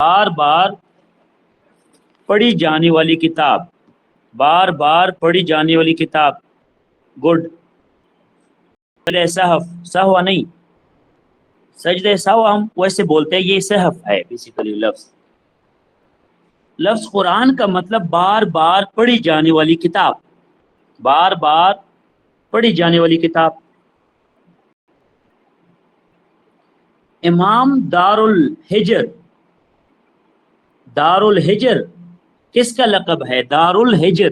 بار بار پڑھی جانے والی کتاب، بار بار پڑھی جانے والی کتاب. گڈ. صحف، سہوا نہیں، سجدہ سہوا ہم ویسے بولتے ہیں، یہ صحف ہے بیسیکلی. لفظ قرآن کا مطلب بار بار پڑھی جانے والی کتاب، بار بار پڑھی جانے والی کتاب. امام دار الحجر، دار الحجر کس کا لقب ہے؟ دار الحجر،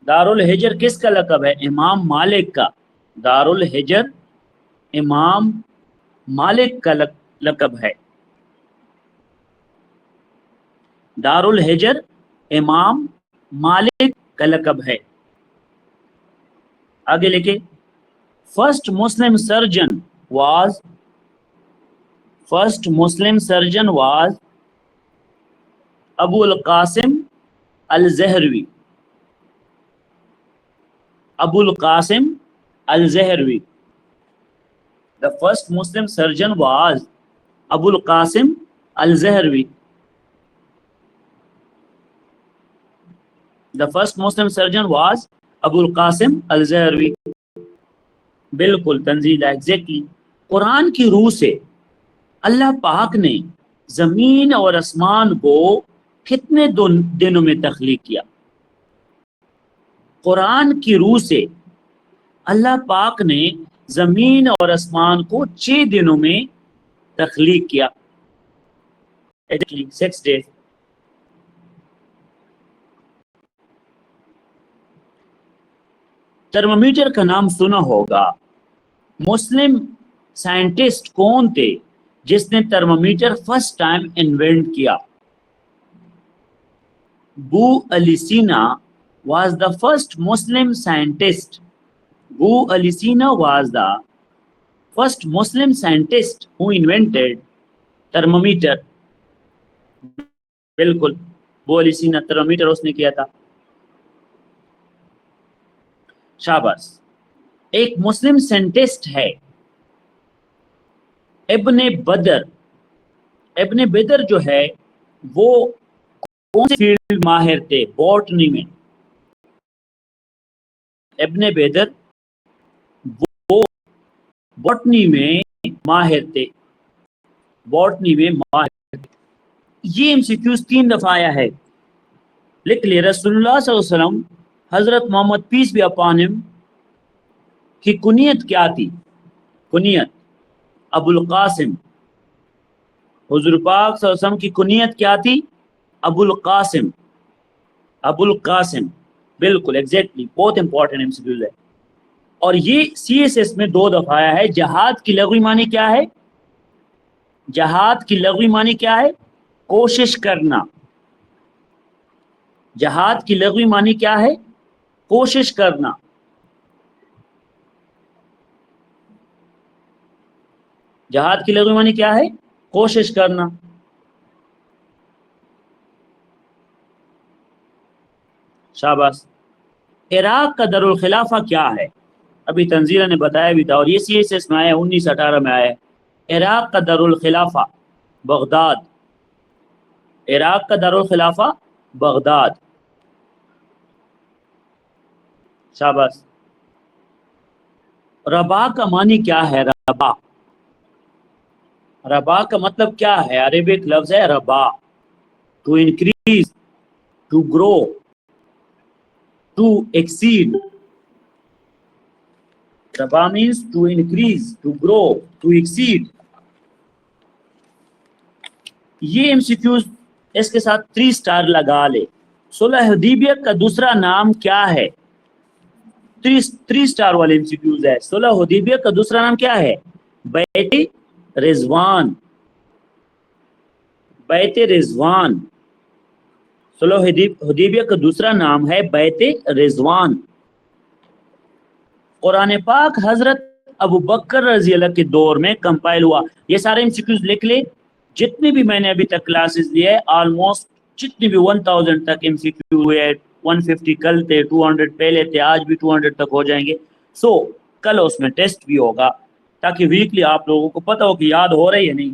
دار الحجر کس کا لقب ہے؟ امام مالک کا. دار الحجر امام مالک کا لقب ہے. دار الحجر امام مالک کا لقب ہے. آگے لکھے. First Muslim surgeon was, first Muslim surgeon was Abu al-Qasim al-Zahrawi. Abu al-Qasim الزہروی. The first Muslim surgeon was Abu al-Qasim al-Zahrawi. The first Muslim surgeon was Abu al-Qasim al-Zahrawi. بالکل تنزیل ایگزیکٹلی. قرآن کی روح سے اللہ پاک نے زمین اور آسمان کو کتنے دنوں میں تخلیق کیا؟ قرآن کی روح سے اللہ پاک نے زمین اور آسمان کو 6 دنوں میں تخلیق کیا. 6 days. ترمامیٹر کا نام سنا ہوگا. مسلم سائنٹسٹ کون تھے جس نے ترمامیٹر فرسٹ ٹائم انوینٹ کیا؟ بو علی سینا was the first Muslim scientist. Abu Ali Sina was the first Muslim scientist who invented thermometer. بالکل ابو علی سینا تھرمومیٹر اس نے کیا تھا. شاباش. ایک مسلم سائنٹسٹ ہے ابن بدر. ابن بدر جو ہے وہ کون سی فیلڈ ماہر تھے؟ بوٹنی میں. ابن بدر وہ بوٹنی میں ماہر تھے، بوٹنی میں ماہر تھے. یہ ایم سی کیوز 3 دفعہ آیا ہے. لکھ لے. رسول اللہ صلی اللہ علیہ وسلم حضرت محمد پیس بی اپان ہم کی کنیت کیا تھی؟ کنیت ابو القاسم. حضور پاک صلی اللہ علیہ وسلم کی کنیت کیا تھی؟ ابو القاسم. ابو القاسم بالکل ایگزیکٹلی. بہت امپورٹنٹ ایم سی کیوز ہے. اور یہ سی ایس ایس میں 2 دفعہ آیا ہے. جہاد کی لغوی معنی کیا ہے؟ جہاد کی لغوی معنی کیا ہے؟ کوشش کرنا. جہاد کی لغوی معنی کیا ہے؟ کوشش کرنا. جہاد کی لغوی معنی کیا ہے؟ کوشش کرنا. شاباش. عراق کا دارالخلافہ کیا ہے؟ ابھی تنزیلہ نے بتایا بھی تھا، اور یہ سی ایس ایس میں آیا 1918 میں آیا ہے. عراق کا دارالخلافہ بغداد. عراق کا دارالخلافہ بغداد. شاباش. ربا کا معنی کیا ہے؟ ربا. ربا کا مطلب کیا ہے؟ عربک لفظ ہے ربا. To increase, to grow, to exceed. ربا means to increase, to grow, to exceed. یہ ایم سی کیوز اس کے ساتھ 3 سٹار لگا لے. صلح حدیبیہ کا دوسرا نام کیا ہے؟ 3 سٹار والے ایم سی کیوز ہے. صلح حدیبیہ کا دوسرا نام کیا ہے؟ بیعت رضوان. بیعت رضوان. صلح حدیبیہ کا دوسرا نام ہے بیعت رضوان. قرآن پاک حضرت ابو بکر رضی اللہ کے دور میں کمپائل ہوا. یہ سارے ایم سی کیوز لکھ لے. جتنی بھی میں نے ابھی تک کلاسز لیے ہے، آلموسٹ جتنی بھی 1000 تک ایم سی کیو ہوئے، 150 کل تھے، 200 پہلے تھے، آج بھی 200 تک ہو جائیں گے. سو کل اس میں ٹیسٹ بھی ہوگا تاکہ ویکلی آپ لوگوں کو پتہ ہو کہ یاد ہو رہی ہے نہیں.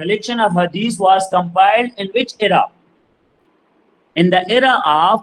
Collection of hadith was compiled in which era? In the era of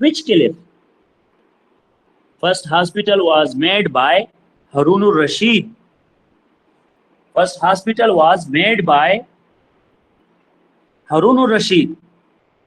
which caliph? First hospital was made by Harun al-Rashid. First hospital was made by Harun al-Rashid.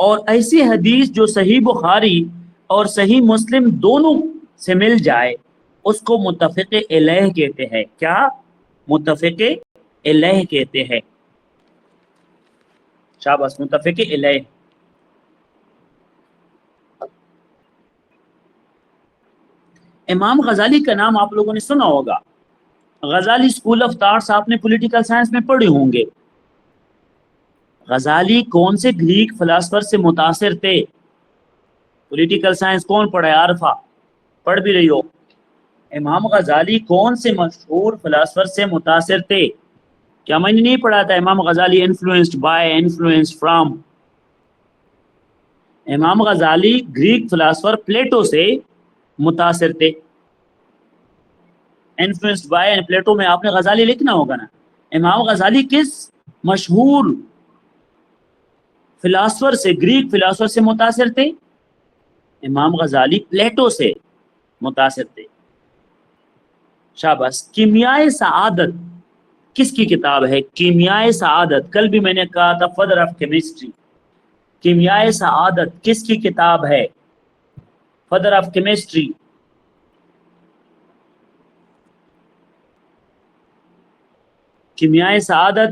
اور ایسی حدیث جو صحیح بخاری اور صحیح مسلم دونوں سے مل جائے اس کو متفق علیہ کہتے ہیں. کیا؟ متفق علیہ کہتے ہیں. شاباش، متفق علیہ. امام غزالی کا نام آپ لوگوں نے سنا ہوگا. غزالی اسکول آف تھاٹس آپ نے پولیٹیکل سائنس میں پڑھے ہوں گے. غزالی کون سے گریک فلاسفر سے متاثر تھے؟ پولیٹیکل سائنس کون پڑھا ہے؟ عارفہ پڑھ بھی رہی ہو. امام غزالی کون سے مشہور فلاسفر سے متاثر تھے؟ کیا میں نے نہیں پڑھا تھا امام غزالی انفلوئنسڈ بائی، انفلوئنسڈ فرام؟ امام غزالی گریک فلاسفر پلیٹو سے متاثر تھے. انفلوئنسڈ بائی اینڈ پلیٹو میں آپ نے غزالی لکھنا ہوگا نا. امام غزالی کس مشہور فلاسفر سے، گریک فلاسفر سے متاثر تھے؟ امام غزالی پلیٹو سے متاثر تھے. شاباش. کیمیائے سعادت کس کی کتاب ہے؟ کیمیائے سعادت، کل بھی میں نے کہا تھا فادر آف کیمسٹری. کیمیائے سعادت کس کی کتاب ہے؟ Father of chemistry. کیمیائے سعادت،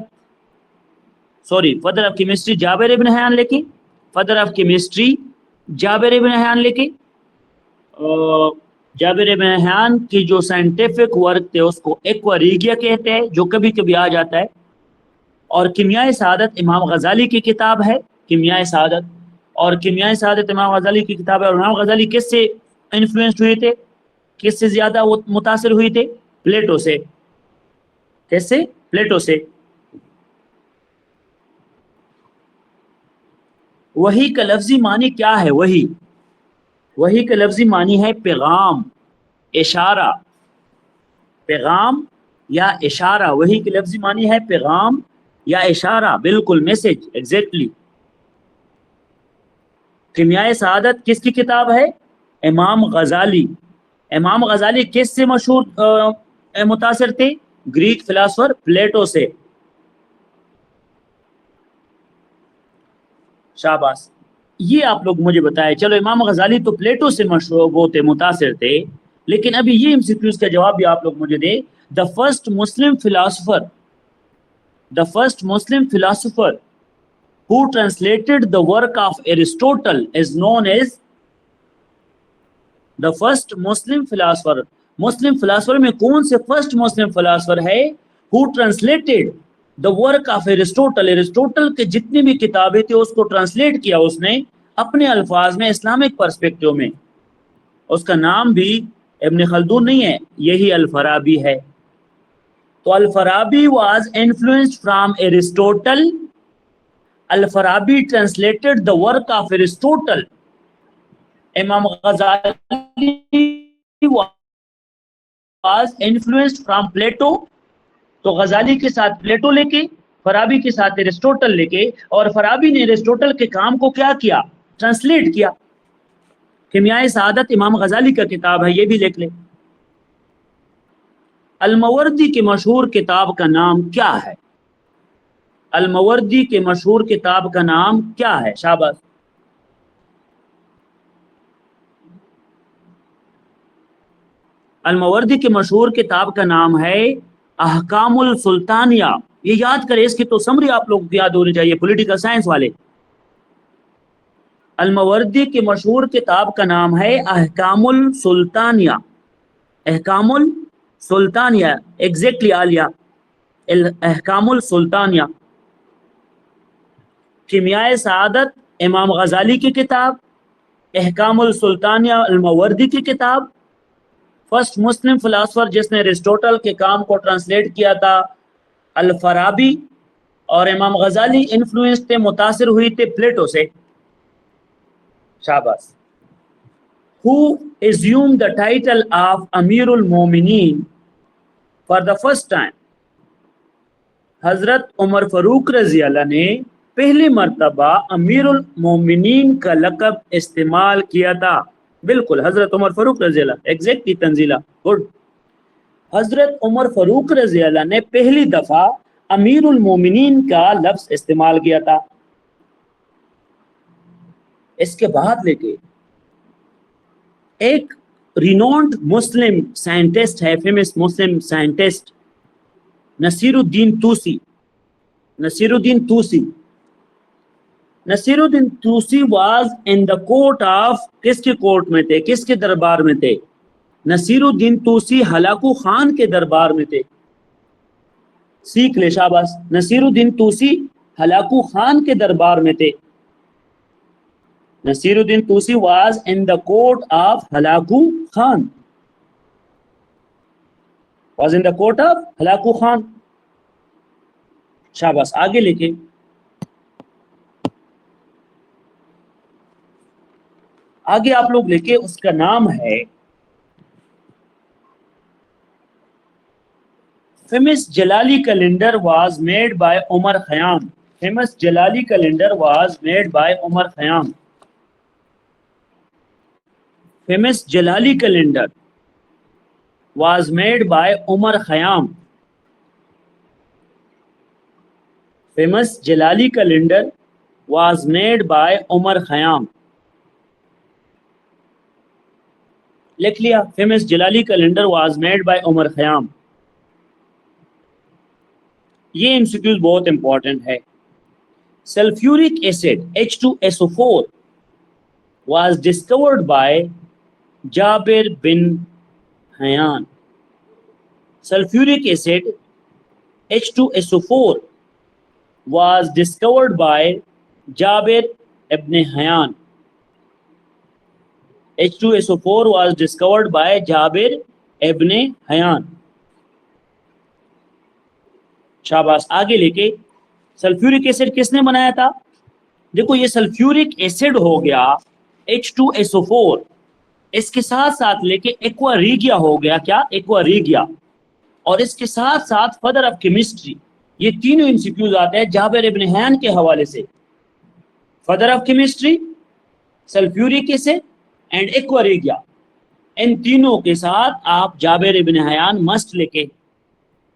sorry, father of chemistry Jabir ibn Hayyan لکھے. Father of chemistry Jabir ibn Hayyan لکھے. جابر ابن حیان کی جو سائنٹیفک ورک تھے اس کو ایکواریگیا کہتے ہیں، جو کبھی کبھی آ جاتا ہے. اور کیمیائے سعادت امام غزالی کی کتاب ہے. کیمیائے سعادت، اور کیمیائے سعادت امام غزالی کی کتاب ہے. اور امام غزالی کس سے انفلوئنسڈ ہوئے تھے؟ کس سے زیادہ وہ متاثر ہوئے تھے؟ پلیٹو سے. کیسے؟ پلیٹو سے. وحی کا لفظی معنی کیا ہے؟ وحی کا لفظی معنی ہے پیغام، اشارہ. پیغام یا اشارہ. وحی کا لفظی معنی ہے پیغام یا اشارہ. بالکل، میسج، ایگزیکٹلی. کیمیائے سعادت کس کی کتاب ہے؟ امام غزالی. امام غزالی کس سے مشہور متاثر تھے؟ گریک فلاسفر پلیٹو سے. شاباش. یہ آپ لوگ مجھے بتائے. چلو امام غزالی تو پلیٹو سے مشہور وہ تھے، متاثر تھے، لیکن ابھی یہ MCQs کا جواب بھی آپ لوگ مجھے دے. The first Muslim philosopher who translated the work of Aristotle is known as the first Muslim philosopher. Muslim philosopher میں کون سے فرسٹ مسلم فلاسفر ہے who translated the work of Aristotle؟ Aristotle کے جتنی بھی کتابیں تھے اس کو ٹرانسلیٹ کیا اس نے اپنے الفاظ میں، اسلامک پرسپیکٹیو میں. اس کا نام بھی ابن خلدون نہیں ہے، یہی الفارابی ہے. تو الفارابی was influenced from Aristotle. الفارابی translated the work of Aristotle. امام غزالی was influenced from Plato. تو غزالی کے ساتھ پلیٹو لے کے، فارابی کے ساتھ ایرسٹوٹل لے کے، اور فارابی نے ایرسٹوٹل کے کام کو کیا کیا؟ ٹرانسلیٹ کیا. کیمیائے سعادت امام غزالی کا کتاب ہے، یہ بھی لکھ لیں. الموردی کی مشہور کتاب کا نام کیا ہے؟ الموردی کے مشہور کتاب کا نام کیا ہے؟ شاباش. الموردی کے مشہور کتاب کا نام ہے احکام السلطانیہ. یہ یاد کریں، اس کی تو سمری آپ لوگ یاد ہونی چاہیے، پولیٹیکل سائنس والے. الموردی کی مشہور کتاب کا نام ہے احکام السلطانیہ. احکام السلطانیہ، ایگزیکٹلی عالیہ، احکام السلطانیہ. کیمیائے سعادت امام غزالی کی کتاب، احکام السلطانیہ الموردی کی کتاب. فرسٹ مسلم فلاسفر جس نے ایرسٹوٹل کے کام کو ٹرانسلیٹ کیا تھا الفارابی، اور امام غزالی انفلوئنس تھے، متاثر ہوئی تھے پلیٹو سے. شاباش. Who assumed the title of امیر المومنین for the first time؟ حضرت عمر فاروق رضی اللہ نے پہلی مرتبہ امیر المومنین کا لقب استعمال کیا تھا. بالکل، حضرت عمر فاروق رضی اللہ، ایگزیکٹلی تنزیلہ، گڈ. حضرت عمر فاروق رضی اللہ نے پہلی دفعہ امیر المومنین کا لفظ استعمال کیا تھا. اس کے بعد لے کے ایک رینونڈ مسلم سائنٹسٹ ہے, famous Muslim scientist Nasir al-Din Tusi. Nasir al-Din Tusi, Nasir al-Din Tusi was in the court of, کس کے کورٹ میں تھے, کس کے دربار میں تھے؟ Nasir al-Din Tausi Hulagu Khan کے دربار میں تھے. سیکھ لے شاباش. Naseer al-Din Tausi Hulagu Khan کے دربار میں تھے. Nasir al-Din Tusi was in the court of Hulagu Khan, was in the court of Hulagu Khan. شاباش. آگے لے کے آگے آپ لوگ لے کے اس کا نام ہے famous Jalali calendar was made by Omar Khayyam. Famous Jalali calendar was made by Omar Khayyam. Famous Jalali calendar was made by Omar Khayyam. Famous Jalali calendar was made by Omar Khayyam. لکھ لیا, famous Jalali calendar was made by Omar Khayyam. یہ MCQs بہت important ہے. Sulphuric acid H2SO4 was discovered by Jabir bin Hayyan. Sulphuric acid H2SO4 was discovered by Jabir ibn Hayyan. H2SO4 was discovered by Jabir ibn Hayyan. شاباش. آگے لے کے sulphuric acid کس نے بنایا تھا؟ دیکھو یہ سلفیورک ایسڈ ہو گیا H2SO4, اس کے ساتھ ساتھ لے کے ایکوا ریگیا ہو گیا. کیا؟ ایکوا ریگیا. اور اس کے ساتھ ساتھ فادر آف کیمسٹری. یہ تینوں MCQs آتے ہیں جابر ابن حیان کے حوالے سے. Father of chemistry, sulphuric acid and aqua regia. ان تینوں کے ساتھ آپ جابر ابن حیان مسٹ لے کے,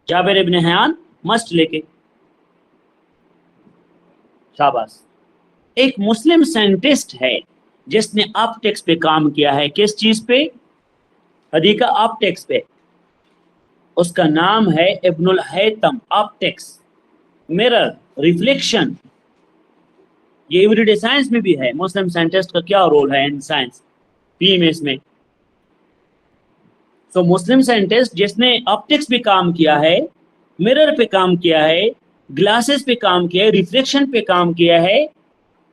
جابر ابن حیان مسٹ لے کے. شاباش. ایک مسلم سائنٹسٹ ہے جس نے آپٹکس پہ کام کیا ہے. کس چیز پہ؟ حدیقہ آپٹکس پہ. اس کا نام ہے ابن الہیثم. Optics, mirror, reflection. یہ ایوری ڈے سائنس میں بھی ہے. مسلم سائنٹسٹ کا کیا رول ہے ان سائنس PMS میں؟ سو مسلم سائنٹسٹ جس نے آپٹکس پہ کام کیا ہے, میرر پہ کام کیا ہے, گلاسز پہ کام کیا ہے, ریفلیکشن پہ کام کیا ہے,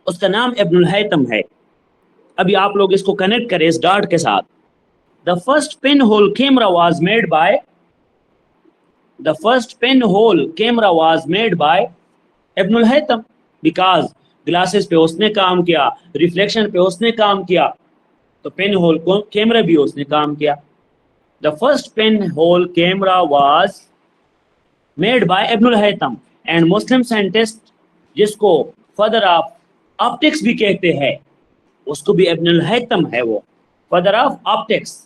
اس کا نام ابن الہیثم ہے. ابھی آپ لوگ اس کو کنیکٹ کریں اس ڈاٹ کے ساتھ. The first pin whole camera was made by, the first pinhole camera was made by ابن الہیثم because glasses پہ اس نے کام کیا, ریفلیکشن پہ اس نے کام کیا, تو پن ہول کیمرا بھی اس نے کام کیا. the first pinhole camera was made by ابن الہیثم. and Muslim scientist جس کو father of optics بھی کہتے ہیں اس کو بھی ابن الہیثم ہے, وہ father of optics.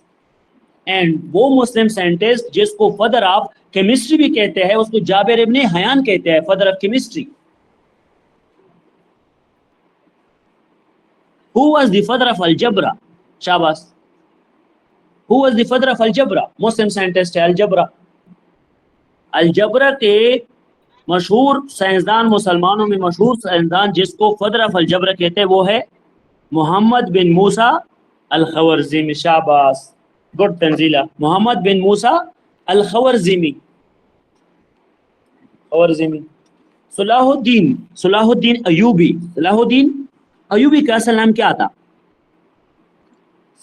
اینڈ وہ مسلم سائنٹسٹ جس کو فادر آف کیمسٹری بھی کہتے ہیں اس کو جابر ابن حیان کہتے ہیں, father of chemistry. Who was the father of algebra? شاباش. Who was the father of algebra? Muslim scientist ہے الجبرا. الجبرا کے مشہور سائنسدان, مسلمانوں میں مشہور سائنسدان جس کو فادر آف الجبرا کہتے ہیں وہ ہے محمد بن موسیٰ الخوارزمی. شاباش, گڈ تنزیلہ. محمد بن موسیٰ الخوارزمی. صلاح الدین ایوبی. صلاح الدین ایوبی کا اصل نام کیا تھا؟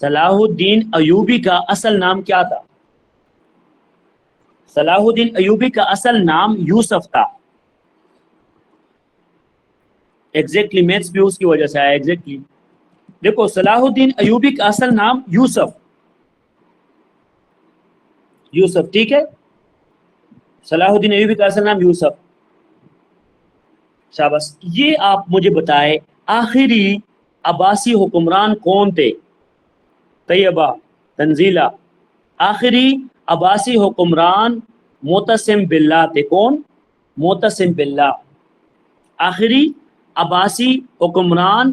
صلاح الدین ایوبی کا اصل نام کیا تھا؟ صلاح الدین ایوبی کا اصل نام یوسف تھا. ایگزیکٹلی میتھس بھی اس کی وجہ سے آیا. ایگزیکٹلی دیکھو, صلاح الدین ایوبی کا اصل نام یوسف, ٹھیک ہے. صلاح الدین ایوبی کا اصل نام یوسف. شاباش. یہ آپ مجھے بتائے آخری عباسی حکمران کون تھے؟ طیبہ, تنزیلہ. آخری عباسی حکمران معتصم باللہ تھے. کون؟ معتصم باللہ. آخری عباسی حکمران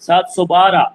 712।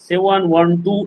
712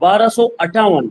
1258।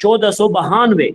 1492।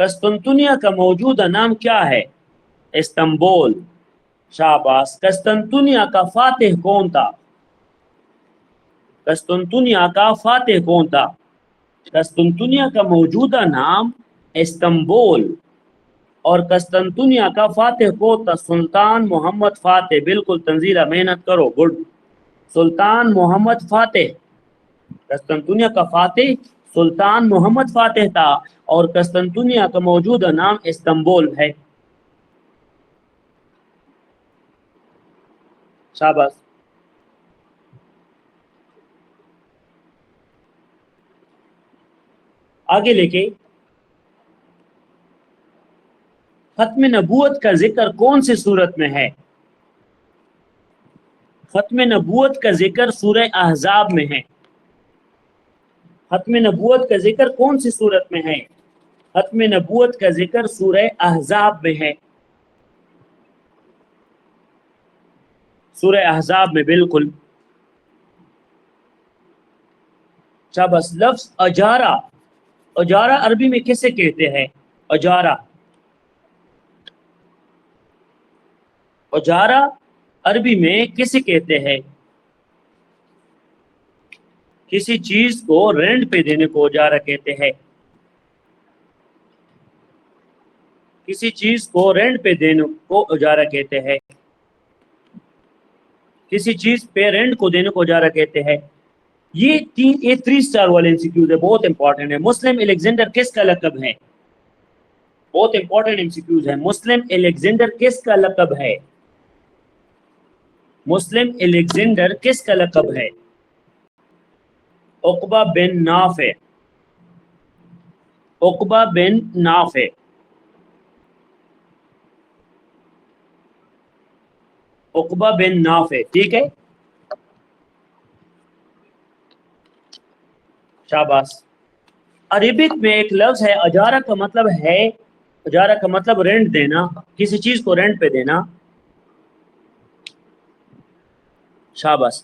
قسطنطنیہ کا موجودہ نام کیا ہے؟ استنبول. شاباش. قسطنطنیہ کا فاتح کون تھا؟ قسطنطنیہ کا فاتح کون تھا؟ قسطنطنیہ کا موجودہ نام استنبول اور قسطنطنیہ کا فاتح کون تھا؟ سلطان محمد فاتح. بالکل تنزیلہ، محنت کرو. گڈ. سلطان محمد فاتح. قسطنطنیہ کا فاتح سلطان محمد فاتح تھا اور قسطنطنیہ کا موجودہ نام استنبول ہے. شاباش. آگے لے کے ختم نبوت کا ذکر کون سی صورت میں ہے؟ ختم نبوت کا ذکر سورہ احزاب میں ہے. ختم نبوت کا ذکر کون سی صورت میں ہے؟ ختم نبوت کا ذکر سورہ احزاب میں ہے. سورہ احزاب میں. بالکل. شاباش. لفظ اجارہ، اجارہ عربی میں کسے کہتے ہیں؟ اجارہ. اجارہ عربی میں کسے کہتے ہیں؟ کسی چیز کو رینٹ پہ دینے کو اجارہ کہتے ہیں. کسی چیز کو رینٹ پہ دینے کو اجارہ کہتے ہیں. کسی چیز پہ رینٹ کو دینے کو اجارہ کہتے ہیں. یہ 3 سٹار والے MCQs ہے، بہت امپورٹنٹ ہے. مسلم الیگزینڈر کس کا لقب ہے؟ بہت امپورٹنٹ MCQs ہے. مسلم الیگزینڈر کس کا لقب ہے؟ مسلم الیگزینڈر کس کا لقب ہے؟ عقبہ بن نافع. عقبہ بن نافع. عقبہ بن نافع. ٹھیک ہے. شاباش. عربک میں ایک لفظ ہے اجارہ کا مطلب ہے، اجارہ کا مطلب رینٹ دینا، کسی چیز کو رینٹ پہ دینا. شاباش.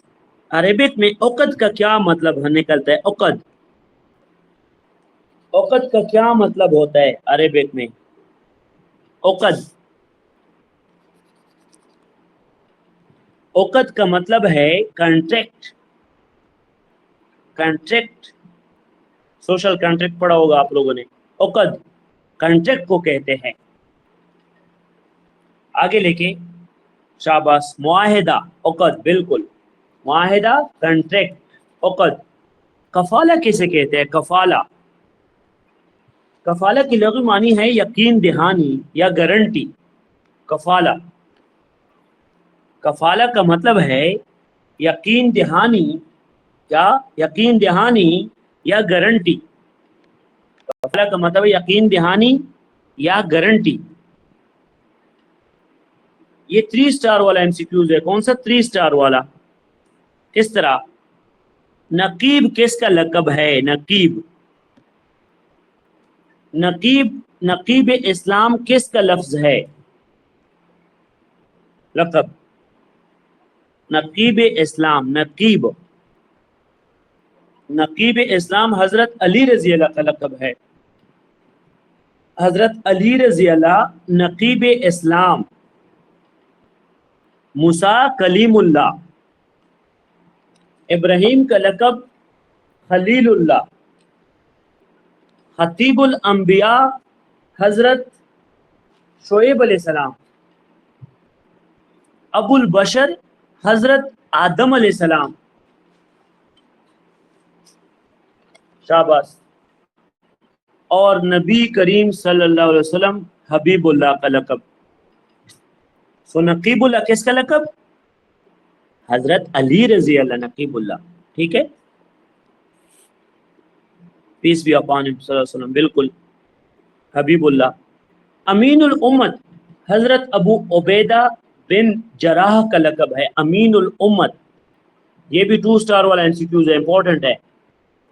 عربک میں عقد کا کیا مطلب نکلتا ہے؟ عقد. عقد کا کیا مطلب ہوتا ہے عربک میں؟ عقد. عقد کا مطلب ہے کانٹریکٹ. کانٹریکٹ. سوشل کانٹریکٹ پڑھا ہوگا آپ لوگوں نے. عقد کانٹریکٹ کو کہتے ہیں. آگے لے کے. شاباش. معاہدہ. عقد. بالکل. معاہدہ کانٹریکٹ. عقد. کفالہ کسے کہتے ہیں؟ کفالہ. کفالہ کی لغوی معنی ہے یقین دہانی یا گارنٹی. کفالہ. کفالہ کا مطلب ہے یقین دہانی یقین دہانی یا گارنٹی. کفالہ کا مطلب ہے یقین دہانی یا گارنٹی. یہ 3 سٹار والا MCQs ہے. کون سا 3 سٹار والا؟ کس طرح؟ نقیب کس کا لقب ہے؟ نقیب. نقیب اسلام کس کا لفظ ہے؟ لقب. نقیب اسلام. نقیب اسلام حضرت علی رضی اللہ کا لقب ہے. حضرت علی رضی اللہ نقیب اسلام. موسیٰ کلیم اللہ. ابراہیم کا لقب خلیل اللہ. خطیب الانبیاء حضرت شعیب علیہ السلام. ابو البشر حضرت آدم علیہ السلام. شاباش. اور نبی کریم صلی اللہ علیہ وسلم حبیب اللہ کا لقب. سو نقیب اللہ کس کا لقب؟ حضرت علی رضی اللہ نقیب اللہ. ٹھیک ہے. پیس بھی اپان صلی اللہ علیہ وسلم. بالکل. حبیب اللہ. امین الامت حضرت ابو عبیدہ بن جراح کا لقب ہے. امین الامت. یہ بھی 2 سٹار والا MCQs ہے، امپورٹنٹ ہے.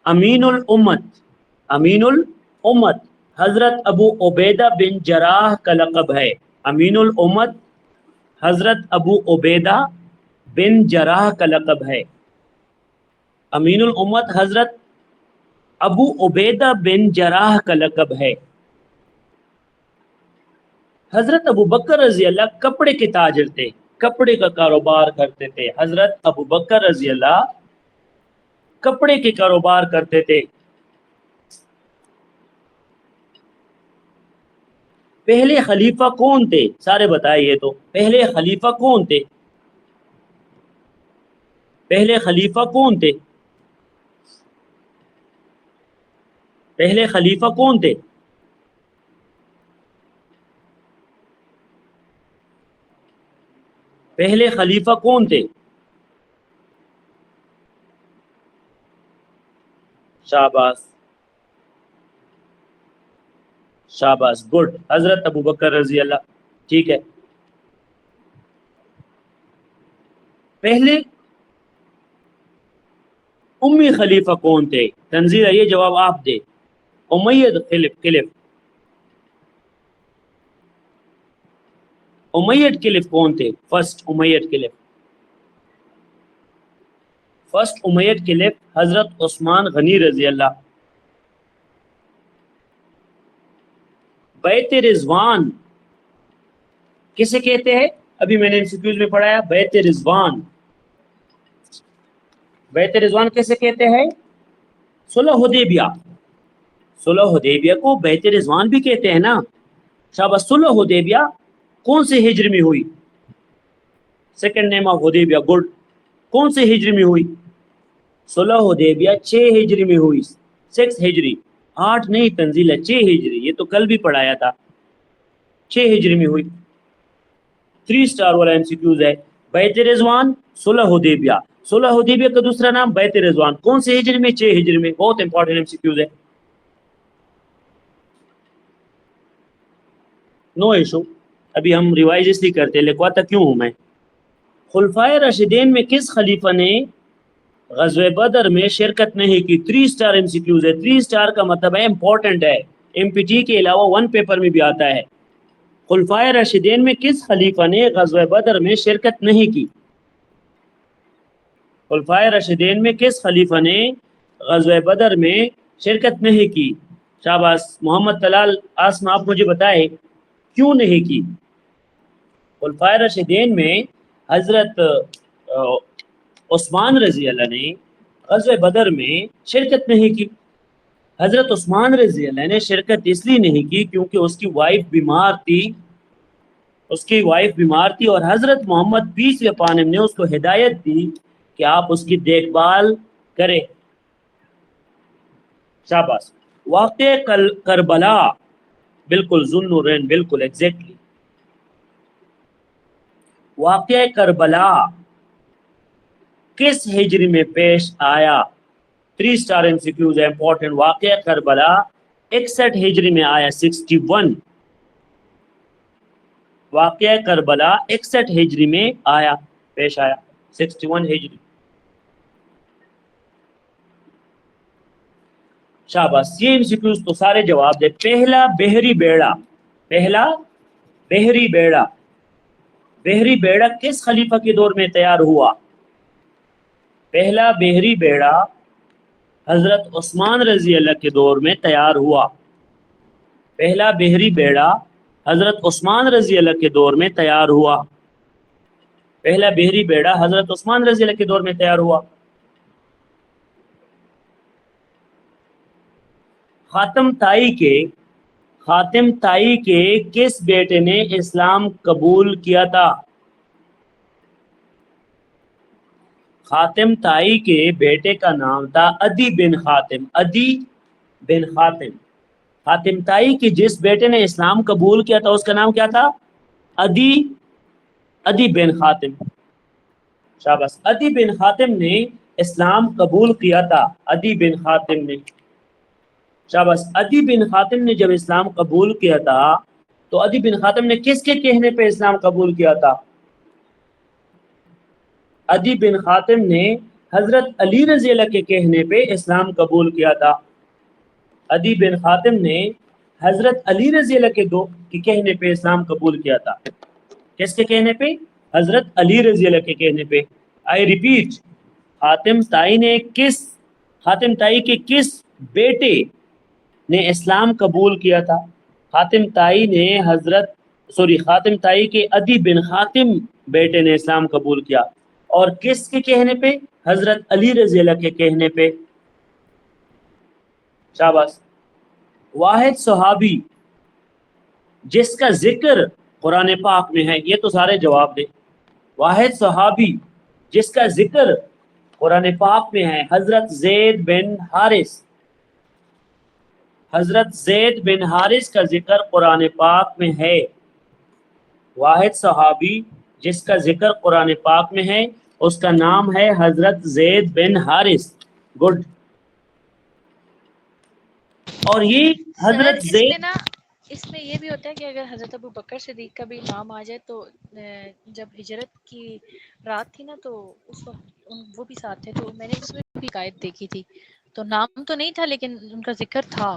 امین الامت. امین الامت حضرت ابو عبیدہ بن جراح کا لقب ہے. امین الامت حضرت ابو عبیدہ بن جراح کا لقب ہے. امین الامت حضرت ابو عبیدہ بن جراح کا لقب ہے. حضرت ابو بکر رضی اللہ کپڑے کے تاجر تھے، کپڑے کا کاروبار کرتے تھے. حضرت ابو بکر رضی اللہ کپڑے کے کاروبار کرتے تھے. پہلے خلیفہ کون تھے؟ سارے بتائیے تو پہلے خلیفہ کون تھے؟ پہلے خلیفہ کون تھے؟ پہلے خلیفہ کون تھے؟ پہلے خلیفہ کون تھے؟ شاباش شاباش، گڈ، حضرت ابو بکر رضی اللہ. ٹھیک ہے. پہلے امی خلیفہ کون تھے؟ تنزیل یہ جواب آپ دے. امیہ خلف امیہ خلف کون تھے؟ فرسٹ امیہ خلف. فرسٹ امیہ خلف حضرت عثمان غنی رضی اللہ. بیت رضوان کسے کہتے ہیں؟ ابھی میں نے انسٹیٹیوٹ میں پڑھایا بیت رضوان. بیت رضوان کیسے کہتے ہیں؟ صلح حدیبیہ. صلح حدیبیہ کو بیت رضوان بھی کہتے ہیں نا. شاباش. صلح حدیبیہ کون سے ہجری میں ہوئی؟ سیکنڈ نیم آف حدیبیہ، گڈ. کون سے ہجری میں ہوئی؟ صلح حدیبیہ 6 ہجری میں ہوئی. 6 ہجری، 8 نہیں تنزیل ہے، 6 ہجری. یہ تو کل بھی پڑھایا تھا. 6 ہجری میں ہوئی. 3 سٹار والا MCQs ہے. بیت رضوان، صلح حدیبیہ. صلح حدیبیہ کا دوسرا نام بیت رضوان. کون سے ہجری میں؟ 6 ہجری میں. بہت امپورٹنٹ MCQs ہے. No issue. ابھی ہم ریوائز اس لیے کرتے ہیں، لکھواتا کیوں ہوں میں. خلفائے راشدین میں کس خلیفہ نے غزوہ بدر میں شرکت نہیں کی؟ 3 سٹار MCQs ہے. 3 سٹار کا مطلب ہے امپورٹنٹ ہے. MPT کے علاوہ 1 پیپر میں بھی آتا ہے. خلفائے راشدین میں کس خلیفہ نے غزوہ بدر میں شرکت نہیں کی؟ خلفائے راشدین میں کس خلیفہ نے غزوہ بدر میں شرکت نہیں کی؟ شاباش. محمد طلال آسم، آپ مجھے بتائیں کیوں نہیں کی؟ خلفائے راشدین میں حضرت عثمان رضی اللہ نے غزوہ بدر میں شرکت نہیں کی. حضرت عثمان رضی اللہ نے شرکت اس لیے نہیں کی کیونکہ اس کی وائف بیمار تھی. اس کی وائف بیمار تھی اور حضرت محمد 20 پانم نے اس کو ہدایت دی کہ آپ اس کی دیکھ بھال کریں. شاباش. واقع کربلا، بالکل ذو النورین، بالکل ایگزیکٹلی. واقع کربلا کس ہجری میں پیش آیا؟ 3 سٹار MCQs ہے امپورٹنٹ. واقع کربلا 61 ہجری میں آیا. 61. واقع کربلا 61 ہجری میں آیا، پیش آیا. 61 ہجری. شاباش. یہ MCQs تو سارے جواب دے. پہلا بحری بیڑا، پہلا بحری بیڑا، بحری بیڑا کس خلیفہ کے دور میں تیار ہوا؟ پہلا بحری بیڑا حضرت عثمان رضی اللہ کے دور میں تیار ہوا. پہلا بحری بیڑا حضرت عثمان رضی اللہ کے دور میں تیار ہوا. پہلا بحری بیڑا حضرت عثمان رضی اللہ کے دور میں تیار ہوا. خاتم طائی کے کس بیٹے نے اسلام قبول کیا تھا؟ خاتم طائی کے بیٹے کا نام تھا عدی بن خاتم. عدی بن خاتم. خاتم طائی کے جس بیٹے نے اسلام قبول کیا تھا اس کا نام کیا تھا؟ عدی بن خاتم. شاباش. عدی بن خاتم نے اسلام قبول کیا تھا. عدی بن خاتم نے. شاباش. عدی بن خاتم نے جب اسلام قبول کیا تھا تو عدی بن خاتم نے کس کے کہنے پہ اسلام قبول کیا تھا؟ عدی بن خاتم نے حضرت علی رضی اللہ کے کہنے پہ اسلام قبول کیا تھا. عدی بن خاتم نے حضرت علی رضی اللہ کے کہنے پہ اسلام قبول کیا تھا. کس کے کہنے پہ؟ حضرت علی رضی اللہ کے کہنے پہ. آئی ریپیٹ، خاتم طائی کے کس بیٹے نے اسلام قبول کیا تھا؟ خاتم طائی نے حضرت سوری خاتم تائی کے عدی بن خاتم بیٹے نے اسلام قبول کیا، اور کس کے کہنے پہ؟ حضرت علی رضی اللہ کے کہنے پہ۔ شاباش۔ واحد صحابی جس کا ذکر قرآن پاک میں ہے، یہ تو سارے جواب دے۔ واحد صحابی جس کا ذکر قرآن پاک میں ہے، حضرت زید بن حارث۔ حضرت زید بن حارث کا ذکر قرآن پاک میں ہے۔ واحد صحابی جس کا ذکر قرآن پاک میں ہے، اس کا نام ہے حضرت زید بن حارث۔ گڈ۔ اور یہ حضرت سر زید، اس میں یہ بھی ہوتا ہے کہ اگر حضرت ابو بکر صدیق کا بھی نام آ جائے تو جب ہجرت کی رات تھی نا، تو اس وقت وہ بھی ساتھ تھے، تو میں نے اس میں بھی قائد دیکھی تھی، تو نام تو نہیں تھا لیکن ان کا ذکر تھا۔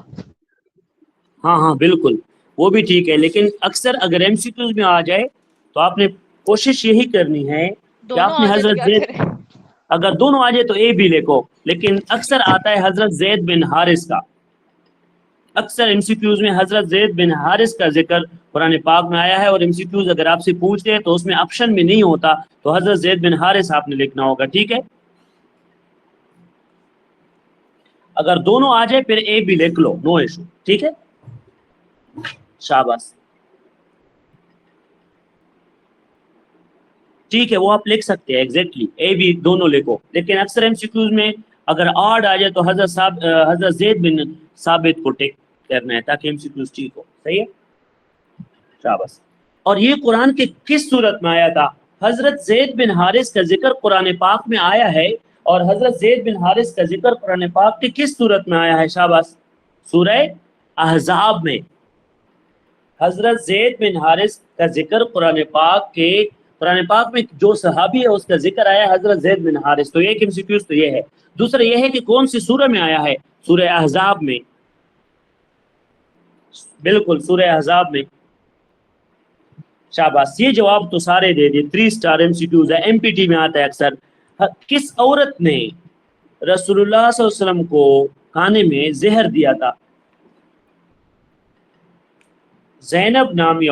ہاں بالکل، وہ بھی ٹھیک ہے، لیکن اکثر اگر ایم سی کیوز میں آ جائے تو آپ نے کوشش یہی کرنی ہے کہ آپ دونوں نے آ جائے تو حضرت کیا زید، کریں؟ اگر دونوں آ جائے تو اے بھی لکھو، لیکن اکثر آتا ہے حضرت زید بن حارث کا۔ اکثر ایم سی کیوز میں حضرت زید بن حارث کا ذکر قرآن پاک میں آیا ہے، اور ایم سی کیوز اگر آپ سے پوچھتے ہیں تو اس میں آپشن میں نہیں ہوتا، تو حضرت زید بن حارث آپ نے لکھنا ہوگا، ٹھیک ہے؟ اگر دونوں آ جائے پھر اے بھی لکھ لو، نو ایشو، ٹھیک ہے؟ شاباش، ٹھیک ہے، وہ آپ لکھ سکتے ہیں، ایگزیکٹلی اے بی دونوں لکھو، لیکن اکثر ایم سی کیوز میں اگر آڈ آ جائے تو حضرت زید بن ثابت کو ٹیک کرنا ہے تاکہ ایم سی کیوز ٹھیک ہو، صحیح ہے؟ شاباش۔ اور یہ قرآن کے کس صورت میں آیا تھا؟ حضرت زید بن حارث کا ذکر قرآن پاک میں آیا ہے، اور حضرت زید بن حارث کا ذکر قرآن پاک کی کس صورت میں آیا ہے؟ شاباش، سورہ احزاب میں۔ حضرت زید بن حارث کا ذکر قرآن پاک میں جو صحابی ہے اس کا ذکر آیا ہے حضرت زید بن حارث، تو ایک MCQ تو یہ ہے۔ دوسرا یہ ہے کہ کون سی سورہ میں آیا ہے؟ سورہ احزاب میں، بالکل سورہ احزاب میں۔ شاباش، یہ جواب تو سارے دے دیے، 3 اسٹار MCQs ہے، MPT میں آتا ہے اکثر۔ کس عورت نے رسول اللہ صلی اللہ علیہ وسلم کو کھانے میں زہر دیا تھا؟ زینب نامی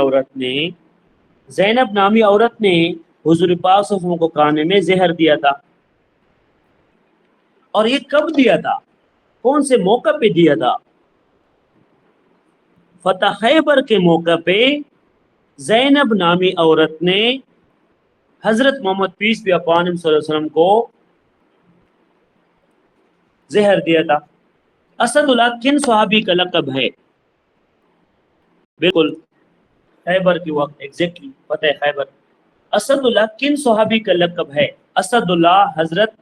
عورت نے حضور پاک صلی اللہ علیہ وسلم کو کھانے میں زہر دیا تھا، اور یہ کب دیا تھا؟ کون سے موقع پہ دیا تھا؟ فتح خیبر کے موقع پہ زینب نامی عورت نے حضرت محمد پیس بی اپان ہم صلی اللہ علیہ وسلم کو زہر دیا تھا۔ اسد اللہ کن صحابی کا لقب ہے؟ بالکل خیبر کے وقت، ایگزیکٹلی فتح خیبر۔ اسد اللہ کن صحابی کا لقب ہے؟ اسد اللہ حضرت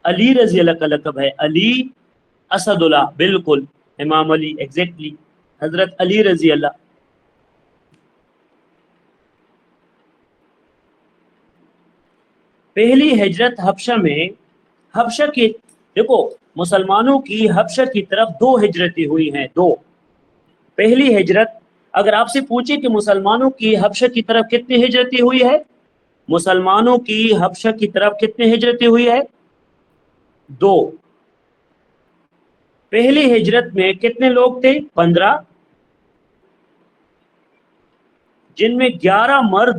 علی رضی اللہ کا لقب ہے، علی اسد اللہ، بالکل امام علی، ایگزیکٹلی حضرت علی رضی اللہ۔ پہلی ہجرت حبشہ میں، حبشہ کی، دیکھو مسلمانوں کی حبشہ کی طرف 2 ہجرتیں ہوئی ہیں، 2۔ پہلی ہجرت، اگر آپ سے پوچھے کہ مسلمانوں کی حبشہ کی طرف کتنی ہجرتیں ہوئی ہے، مسلمانوں کی حبشہ کی طرف کتنی ہجرتیں ہوئی ہے؟ 2۔ پہلی ہجرت میں کتنے لوگ تھے؟ 15، جن میں 11 مرد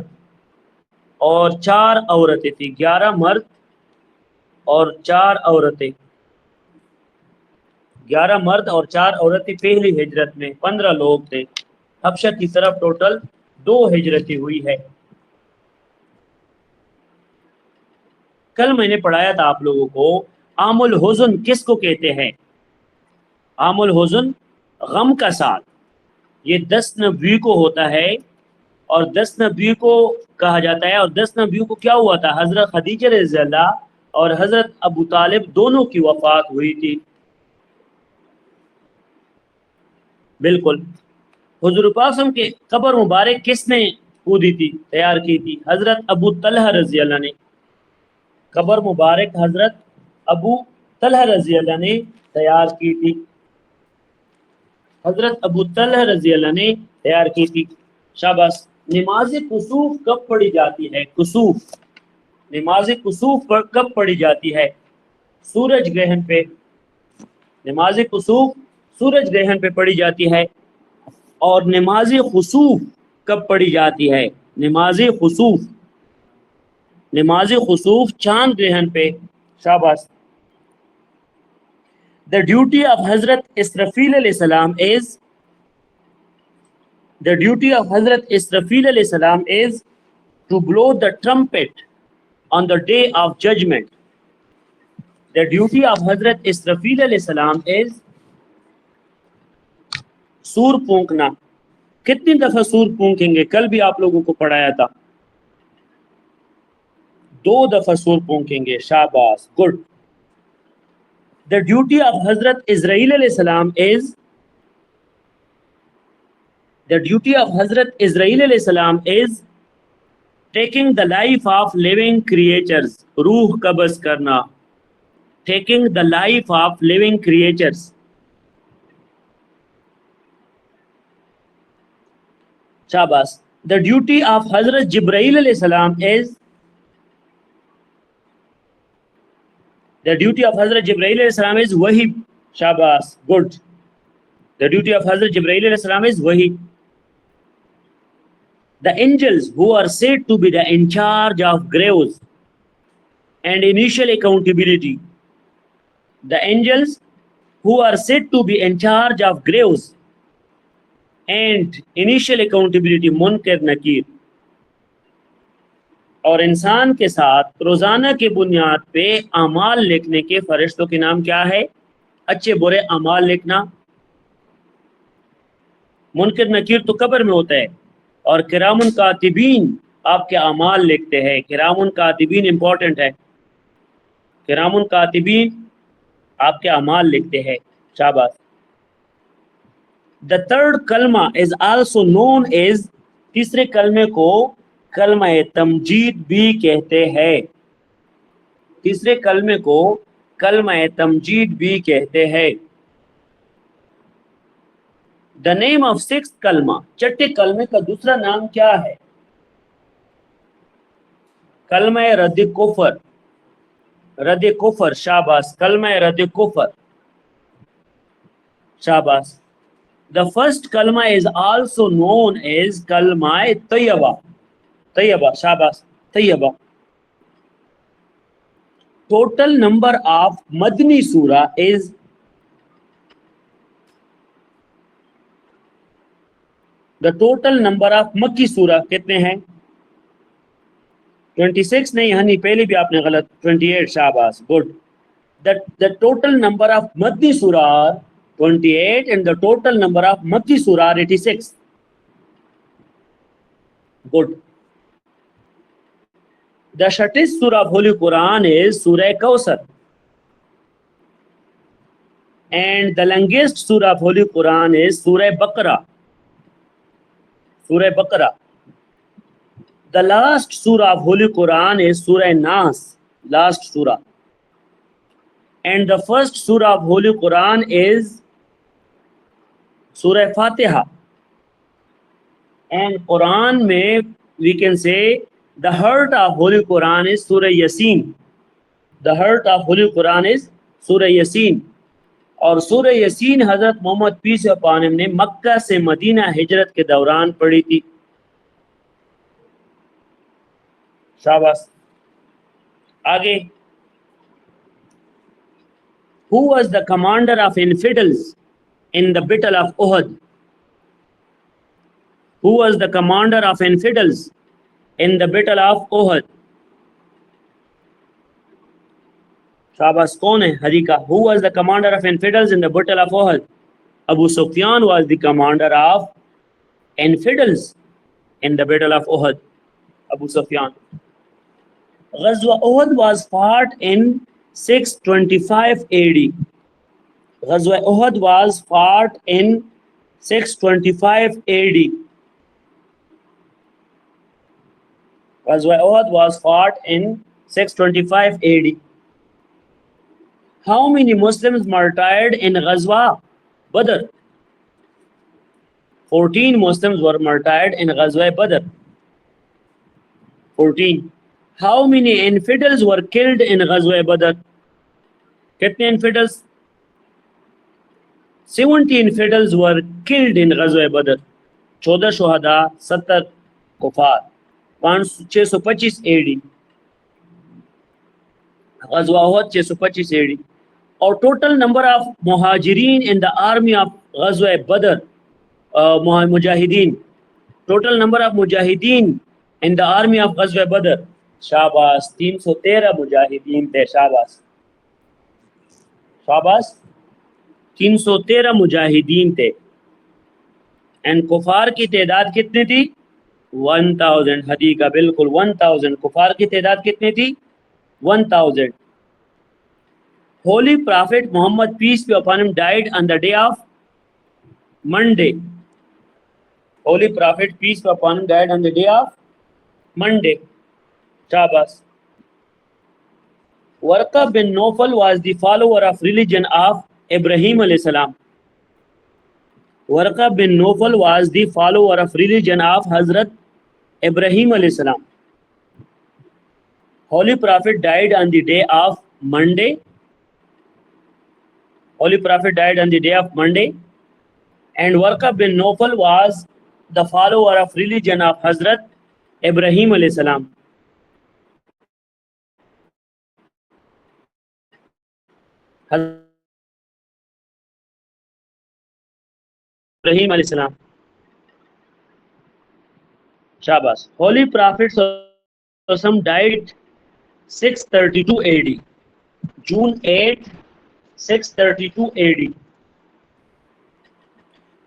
اور 4 عورتیں تھیں، 11 مرد اور 4 عورتیں، 11 مرد اور 4 عورتیں پہلی ہجرت میں، 15 لوگ تھے۔ حبشہ کی طرف ٹوٹل 2 ہجرتیں ہوئی ہے۔ کل میں نے پڑھایا تھا آپ لوگوں کو، عام الحزن کس کو کہتے ہیں؟ عام الحزن غم کا سال، یہ 10 نبی کو ہوتا ہے، اور 10 نبی کو کہا جاتا ہے، اور 10 نبی کو کیا ہوا تھا؟ حضرت خدیجہ رضی اللہ اور حضرت ابو طالب دونوں کی وفات ہوئی تھی، بالکل۔ حضور پاک صلی اللہ علیہ وسلم کے قبر مبارک کس نے کھودی تھی، تیار کی تھی؟ حضرت ابو طلحہ رضی اللہ نے۔ قبر مبارک حضرت ابو طلحہ رضی اللہ نے تیار کی تھی، حضرت ابو طلحہ رضی اللہ نے تیار کی تھی۔ شاباش۔ نماز کسوف کب پڑھی جاتی ہے؟ کسوف، نماز کسوف کب پڑھی جاتی ہے؟ سورج گرہن پہ، نماز کسوف سورج گرہن پہ پڑھی جاتی ہے، اور نماز خسوف کب پڑھی جاتی ہے؟ نماز خسوف، نماز خسوف چاند گرہن پہ. شاباش. The duty of Hazrat Israfil alayhi salam is, the duty of Hazrat Israfil alayhi salam is to blow the trumpet on the day of judgment. The duty of Hazrat Israfil alayhi salam is سور پونکنا. کتنی دفعہ سور پونکیں گے؟ کل بھی آپ لوگوں کو پڑھایا تھا، 2 دفعہ سور پونکیں گے. شاباش، good. The duty of Hazrat Israel alayhi salam is, the duty of Hazrat Israel alayhi salam is taking the life of living creatures. روح قبض کرنا. Taking the life of living creatures. شاباش. The duty of Hazrat Jibreel alayhi salam is, the duty of Hazrat Jibreel alayhi salam is wahi. Shabash, good. The duty of Hazrat Jibreel alayhi salam is wahi. The angels who are said to be the in charge of graves and initial accountability. The angels who are said to be in charge of graves and initial accountability, منکر نکیر. اور انسان کے ساتھ روزانہ کی بنیاد پہ اعمال لکھنے کے فرشتوں کے نام کیا ہے؟ اچھے برے اعمال لکھنا. منکر نکیر تو قبر میں ہوتا ہے، اور کرام کاتبین آپ کے اعمال لکھتے ہیں. کرام کاتبین امپورٹنٹ ہے. کرام کاتبین آپ کے اعمال لکھتے ہیں. شاباش. The third kalma is also known as, تیسرے کلمے کو کلمہ تمجید بھی کہتے ہیں. تیسرے کلمے کو کلمہ تمجید بھی کہتے ہیں. The name of sixth kalma, چھٹے کلمے کا دوسرا نام کیا ہے؟ کلمہ رد کفر. رد کفر. شاباش. کلمہ رد کفر. شاباش. The first kalma is also known as kalma tayyaba. Tayyaba. Shabash. Tayyaba. Total number of Madni surah is, the total number of Makki surah کتنے ہیں؟ 26 نہیں ہنی، پہلے بھی آپ نے غلط. 28. شاباش، good. The total number of Madni surah are 28 and the total number of Makki surah are 86. Good. The shortest surah of Holy Quran is Surah Kawthar, and the longest surah of Holy Quran is Surah Baqarah. Surah Baqarah. The last surah of Holy Quran is Surah Nas, last surah. And the first surah of Holy Quran is Surah Fatiha. And Quran میں we can say the heart of Holy Quran is Surah Yasin. The heart of Holy Quran is Surah Yasin. اور سورہ یسین حضرت محمد پیس upon ہم نے مکہ سے مدینہ ہجرت کے دوران پڑھی تھی. شاباش. آگے. Who was the commander of infidels in the battle of Uhud? Who was the commander of infidels in the battle of Uhud? Shabash, کون ہے حریقہ؟ Who was the commander of infidels in the battle of Uhud? Abu Sufyan was the commander of infidels in the battle of Uhud. Abu Sufyan. Ghazwa Uhud was fought in 625 AD. Ghazwa Uhud was fought in 625 AD. Ghazwa Uhud was fought in 625 AD. How many Muslims martyred in Ghazwa Badr? 14 Muslims were martyred in Ghazwa Badr. 14. How many infidels were killed in Ghazwa Badr? Kitne infidels? 70 infidels were killed in Ghazwa Badr. 14 شہداء 70 کفار 625 AD غزوہ احد 625 AD اور total number of مہاجرین ان دا army of غزوہ بدر مجاہدین total number of مجاہدین ان دا army of غزوہ بدر شاباش 313 مجاہدین تھے شاباش 313 مجاہدین تھے اینڈ کفار کی تعداد کتنی تھی 1000 حدیقہ بالکل 1000 کفار کی تعداد کتنی تھی 1000 Holy Prophet Muhammad peace be upon him died on the day of Monday. Holy Prophet peace be upon him died on the day of Monday. Shabbos. Warqa bin Nawfal was the follower of religion of Ibrahim alayhi salam. Warqa bin Nawfal was the follower of religion of Hazrat Ibrahim alayhi salam. Holy Prophet died on the day of Monday. Holy Prophet died on the day of Monday, and Warqa bin Nawfal was the follower of religion of Hazrat Ibrahim alayhi salam. Ibrahim alayhi salam. Shabbos. Holy Prophet died 632 AD. June 8, 632 AD.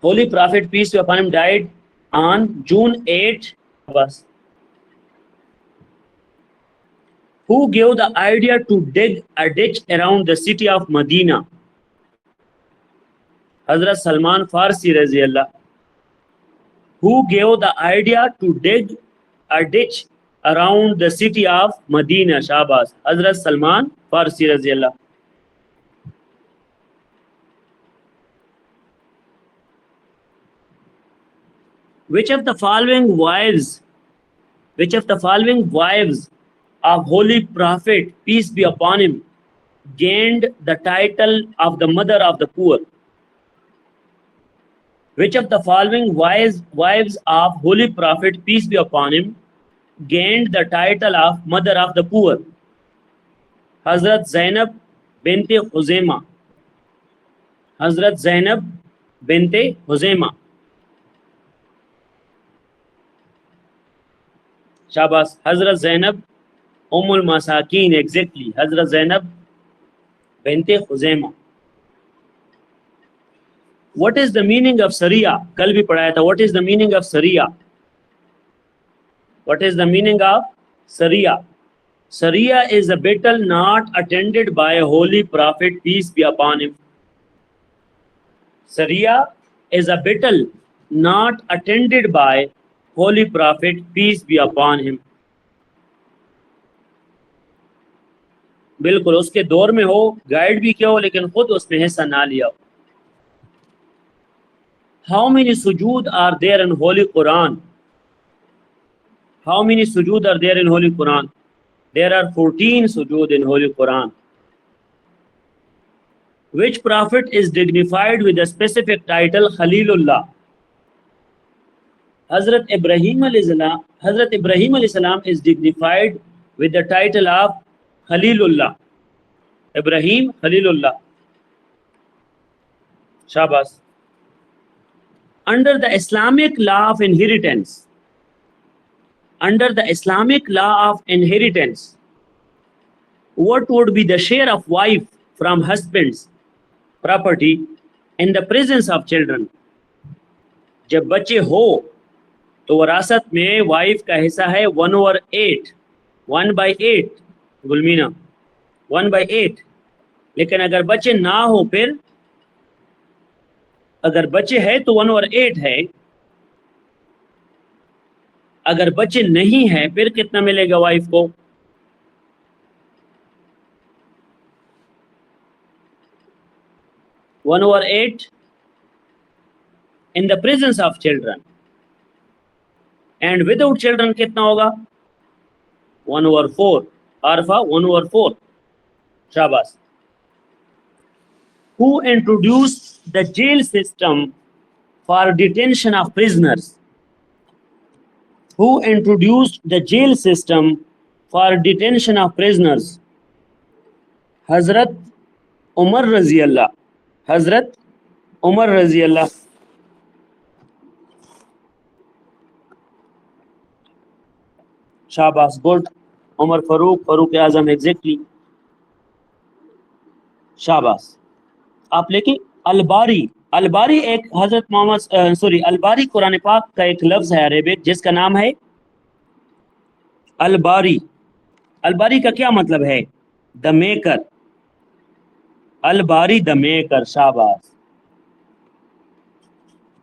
Holy Prophet peace be upon him died on June 8. Who gave the idea to dig a ditch around the city of Medina? Hazrat Salman Farsi Razi Allah. Who gave the idea to dig a ditch around the city of Medina? Shahbaz. Hazrat Salman Farsi Razi Allah. Which of the following wives of Holy Prophet peace be upon him gained the title of the mother of the poor? Which of the following wives of Holy Prophet peace be upon him gained the title of mother of the poor? Hazrat Zainab binte Huzaima. Hazrat Zainab binte Huzaima. Shabbos. Hazrat Zainab Ummul Masakeen. Exactly. Hazrat Zainab binte Huzaima. What is the meaning of Sariya? Kal bhi padhaya tha. What is the meaning of Sariya? What is the meaning of Sariya? Sariya is a battle not attended by a holy prophet peace be upon him. Sariya is a battle not attended by holy prophet peace be upon him. بالکل اس کے دور میں ہو, guide بھی کیا ہو, لیکن خود اس میں حصہ نہ لیا ہو. How many sujood are there in Holy Quran? How many sujood are there in Holy Quran? There are 14 sujood in Holy Quran. Which prophet is dignified with a specific title Khalilullah? Hazrat Ibrahim alayhi salam is dignified with the title of Khalilullah. Ibrahim Khalilullah. Shabbos. Under the Islamic law of inheritance, what would be the share of wife from husband's property in the presence of children? جب بچے ہو تو وراثت میں wife کا حصہ ہے 1/8 1/8 گلمینا 1/8. لیکن اگر بچے نہ ہو, پھر اگر بچے ہے تو 1/8 ہے, اگر بچے نہیں ہے پھر کتنا ملے گا وائف کو؟ 1/8 in the presence of children. And without children کتنا ہوگا؟ 1/4. Arfa 1/4. Shabbos. Who introduced the jail system for detention of prisoners? who introduced the jail system for detention of prisoners? حضرت عمر رضی اللہ. حضرت عمر رضی اللہ. شاباش, گڈ. عمر فاروق اعظم, ایگزیکٹلی. شاباش. آپ لے کے الباری. الباری ایک حضرت محمد الباری قرآن پاک کا ایک لفظ ہے عربک جس کا نام ہے الباری. الباری کا کیا مطلب ہے؟ The maker. Bari the maker. شاباش.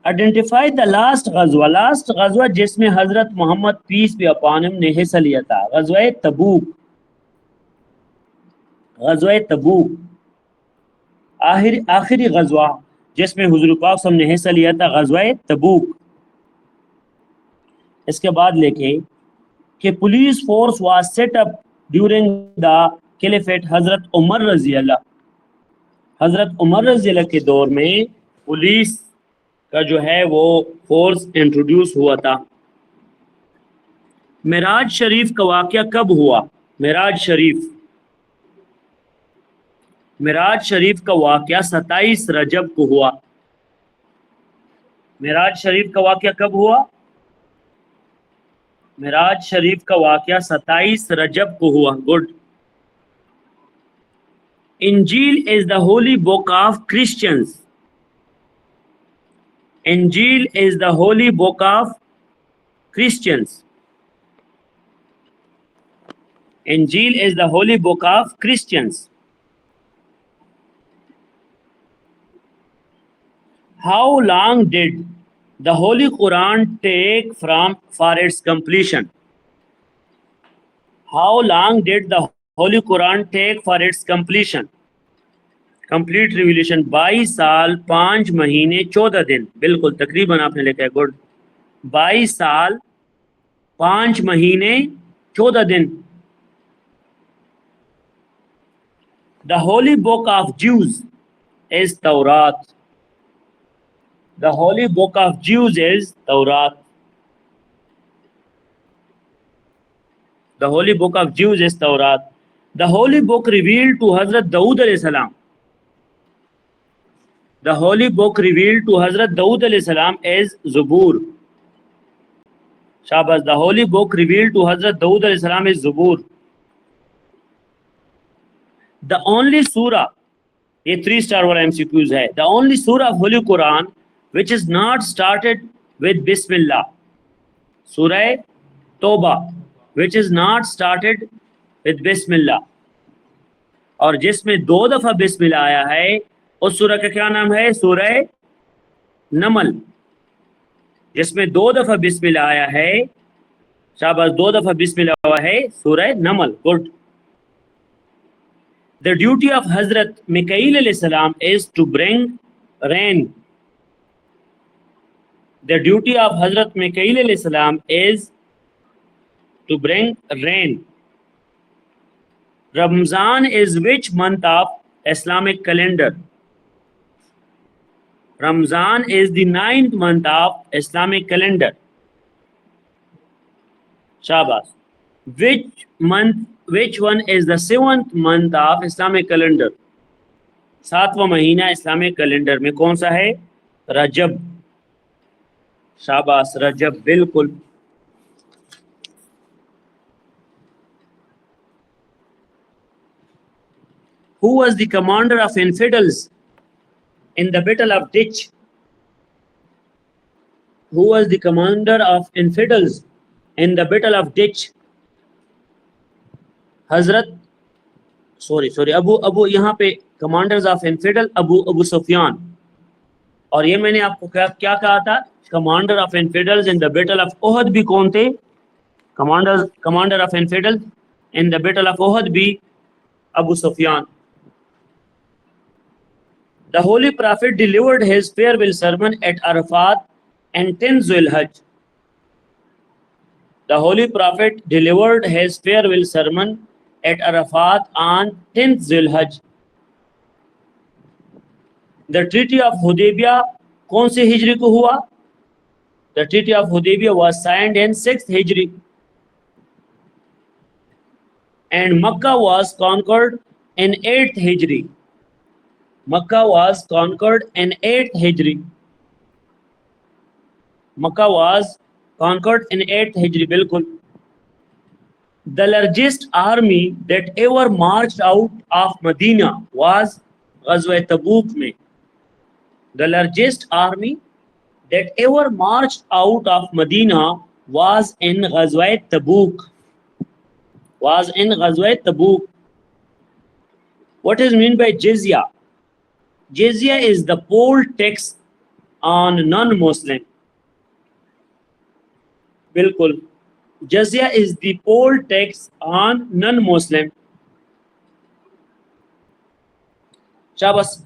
آئیڈینٹیفائی دا لاسٹ غزوہ. لاسٹ غزوہ جس میں حضرت محمد پیس بی اپان ہم نے حصہ لیا تھا. غزوہ تبوک. غزوہ تبوک آخری غزوہ جس میں حضور پاک صلی اللہ علیہ وسلم نے حصہ لیا تھا, غزوہ تبوک. اس کے بعد لکھے کہ police force was set up during the خلافت حضرت عمر رضی اللہ. حضرت عمر رضی اللہ کے دور میں پولیس کا جو ہے وہ فورس انٹروڈیوس ہوا تھا. معراج شریف کا واقعہ کب ہوا؟ معراج شریف. معراج شریف کا واقعہ 27 رجب کو ہوا. معراج شریف کا واقعہ کب ہوا؟ معراج شریف کا واقعہ 27 رجب کو ہوا. گڈ. انجیل is the holy book of Christians. انجیل is the holy book of Christians. انجیل is the holy book of Christians. How long did the Holy Quran take for its completion? How long did the Holy Quran take for its completion? Complete revelation 22 سال 5 مہینے 14 دن. بالکل تقریباً آپ نے لکھا ہے. Good. 22 سال 5 مہینے 14 دن. The holy book of Jews is Taurat. The holy book of Jews is Taurat. The holy book of Jews is Taurat. The holy book revealed to Hazrat Dawood alayhi salam. The holy book revealed to Hazrat Dawood alayhi salam is Zabur. Shabash. The holy book revealed to Hazrat Dawood alayhi salam is Zabur. The only surah, یہ 3 star والا MCQs ہے. The only surah of Holy Quran which is not started with Bismillah. Surah Toba, which is not started with Bismillah. اور جس میں 2 دفعہ بسم اللہ آیا ہے اس سورہ کا کیا نام ہے؟ سورہ نمل. جس میں 2 دفعہ بسم اللہ آیا ہے. شاباش. 2 دفعہ بسم اللہ ہوا ہے سورہ نمل. Good. The duty of Hazrat Mikail alayhi salam is to bring rain. The duty of Hazrat Mikail alayhi salam is to bring rain. Ramzan is which month of Islamic calendar? Ramzan is the 9th month of Islamic calendar. Shabash. Which one is the 7th month of Islamic calendar? 7واں مہینہ Islamic calendar میں کون سا ہے؟ رجب. شاباش. رجب. بالکل. Who was the commander of infidels in the Battle of Ditch? Who was the commander of infidels in the Battle of Ditch? حضرت ابو یہاں پہ کمانڈرز آف انفیڈل ابو سفیان. اور یہ میں نے آپ کو کیا کہا تھا؟ Commander of infidels in the battle of Uhud بھی کون تھے؟ Commander of infidel in the battle of Uhud بھی Abu Sufyan. The Holy Prophet delivered his farewell sermon at Arafat and 10th Zulhijjah. The Holy Prophet delivered his farewell sermon at Arafat on 10th Zulhijjah. The Treaty of Hudaybiyah کون سے ہجری کو ہوا؟ The Treaty of Hudaybiyah was signed in 6th Hijri, and Makkah was conquered in 8th Hijri. Makkah was conquered in 8th Hijri. Makkah was conquered in 8th Hijri. Bilkul. The largest army that ever marched out of Medina was Ghazwa Tabuk mein. The largest army that ever marched out of Medina was in Ghazwa Tabuk. Was in Ghazwa Tabuk. What is meant by jizya? Jizya is the poll tax on non-Muslim. Bilkul. Jizya is the poll tax on non-Muslim. Shabas.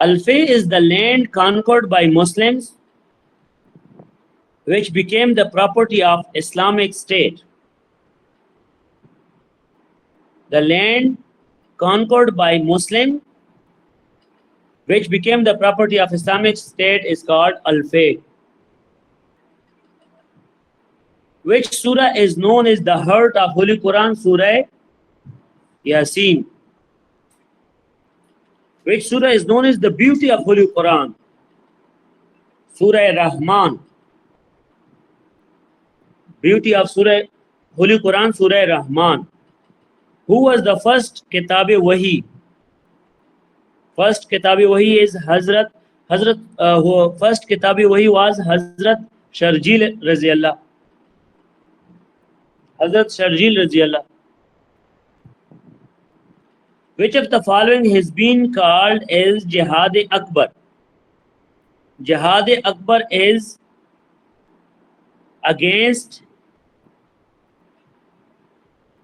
Alfe is the land conquered by Muslims which became the property of Islamic State. The land conquered by Muslim which became the property of Islamic State is called Alfe. Which surah is known as the heart of Holy Quran? Surah Yasin. Which surah is known as the beauty of Holy Quran? Surah Rahman. Beauty of Surah Holy Quran, Surah Rahman. Who was the first Kitab-e-Wahi? First Kitab-e-Wahi is first Kitab-e-Wahi was Hazrat Sharjil Raziyallah. Hazrat Sharjil Raziyallah. Which of the following has been called as Jihad-e-Akbar? Jihad-e-Akbar is against.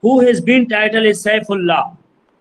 Who has been titled as Saifullah?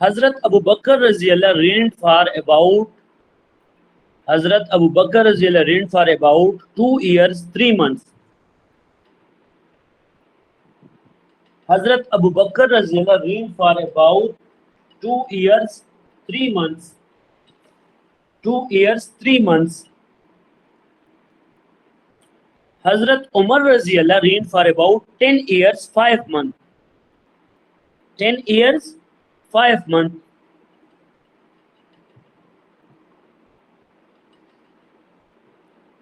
Hazrat Abu Bakr Raziyallah reigned for about Hazrat Abu Bakr Raziyallah reigned for about 2 years 3 months. Hazrat Abu Bakr Raziyallah reigned for about 2 years 3 months. 2 years 3 months. Hazrat Umar Raziyallah reigned for about 10 years 5 months. 10 years 5 months.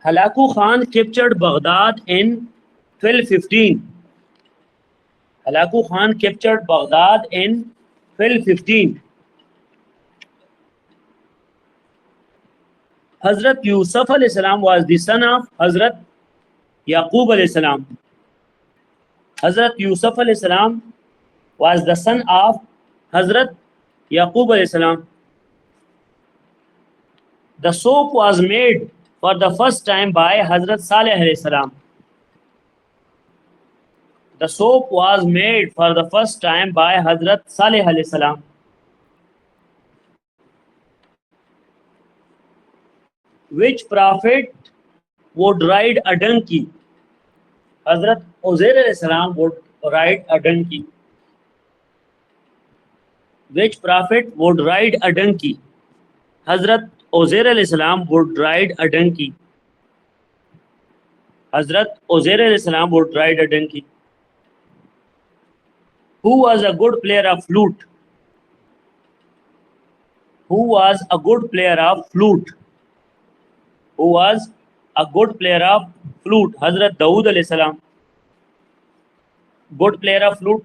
Halaku Khan captured Baghdad in 1215. Halaku Khan captured Baghdad in 1215. Hazrat Yusuf alayhi salam was the son of Hazrat Yaqub alayhi salam. Hazrat Yusuf alayhi salam was the son of Hazrat Yaqub alayhi salam. The soap was made for the first time by Hazrat Saleh alayhi salam. The soap was made for the first time by Hazrat Saleh alayhi salam. Which prophet would ride a donkey? Hazrat Uzair alayhi salam would ride a donkey. Which prophet would ride a donkey? Hazrat Uzair alayhi salam would ride a donkey. Hazrat Uzair alayhi salam would ride a donkey. Who was a good player of flute? Who was a good player of flute? Who was a good player of flute? Hazrat Dawood alayhi salam. Good player of flute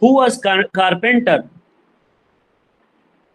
Who was carpenter?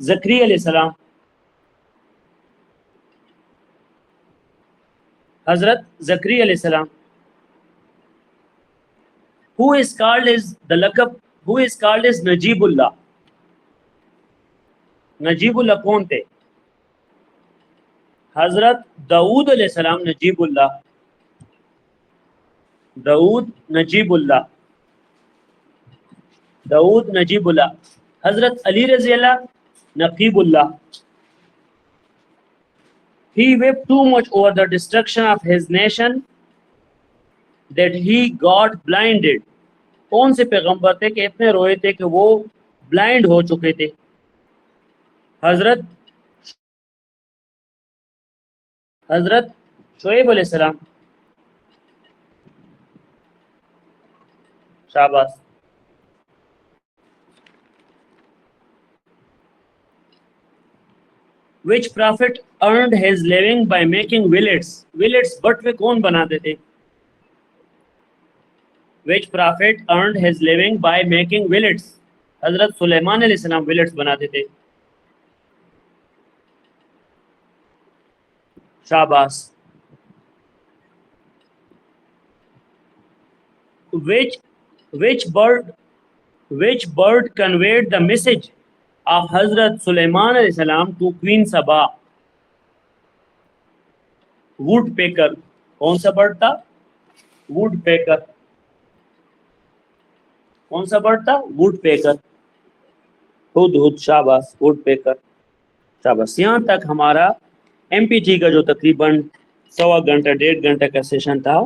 Zakariya alayhi salam. Hazrat Zakariya alayhi salam. who is called as the lakab, who is called as Najibullah. Najibullah کون تھے؟ حضرت داؤد علیہ السلام نجیب اللہ. داؤد نجیب اللہ. داؤد نجیب اللہ. حضرت علی رضی اللہ نقیب اللہ. He wept too much over the destruction of his nation that he got blinded. کون سے پیغمبر تھے کہ اتنے روئے تھے کہ وہ بلائنڈ ہو چکے تھے؟ حضرت شعیب علیہ السلام. شاباش. Which prophet earned his living by making willets? Willets بٹوے کون بناتے تھے؟ Which prophet earned his living by making willets? حضرت سلیمان علیہ السلام willets بناتے تھے. شاباش. Which bird conveyed the message of حضرت سلیمان علیہ السلام to Queen Saba? ووڈ پیکر. کون سا برڈ تھا؟ ووڈ پیکر. کون سا برڈ تھا؟ ووڈ پیکر. ہد. شاباش. ووڈ پیکر. شاباش. یہاں تک ہمارا ایم پی ٹی کا جو تقریباً 1.25 گھنٹہ 1.5 گھنٹے کا سیشن تھا